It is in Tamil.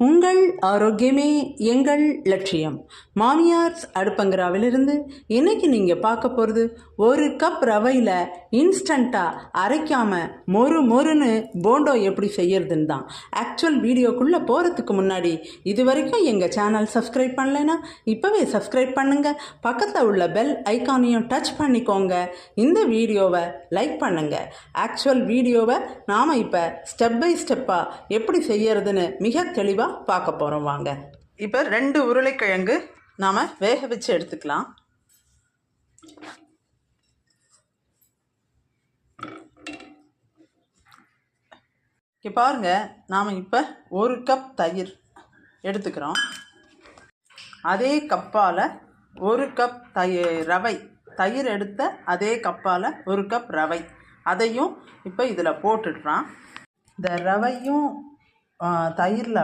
உங்கள் ஆரோக்கியமே எங்கள் லட்சியம். மாமியார்ஸ் அடுப்பங்கராவிலிருந்து இன்றைக்கி நீங்கள் பார்க்க போகிறது ஒரு கப் ரவையில் இன்ஸ்டண்ட்டாக அரைக்காமல் மொறுன்னு போண்டோ எப்படி செய்யறதுன்னு தான். ஆக்சுவல் வீடியோக்குள்ளே போகிறதுக்கு முன்னாடி இது வரைக்கும் எங்கள் சேனல் சப்ஸ்கிரைப் பண்ணலைன்னா இப்போவே சப்ஸ்கிரைப் பண்ணுங்கள். பக்கத்தில் உள்ள பெல் ஐக்கானையும் டச் பண்ணிக்கோங்க. இந்த வீடியோவை லைக் பண்ணுங்கள். ஆக்சுவல் வீடியோவை நாம் இப்போ ஸ்டெப் பை ஸ்டெப்பாக எப்படி செய்யறதுன்னு மிக தெளிவாக பார்க்க போகிறோம். வாங்க. இப்போ 2 உருளைக்கிழங்கு நாம் வேக வச்சு எடுத்துக்கலாம். இப்போ பாருங்க, நாம் இப்போ 1 கப் தயிர் எடுத்துக்கிறோம். அதே கப்பால் 1 கப் தயிர் எடுத்த அதே கப்பால் 1 கப் ரவை, அதையும் இப்போ இதில் போட்டுடுறான். இந்த ரவையும் தயிரில்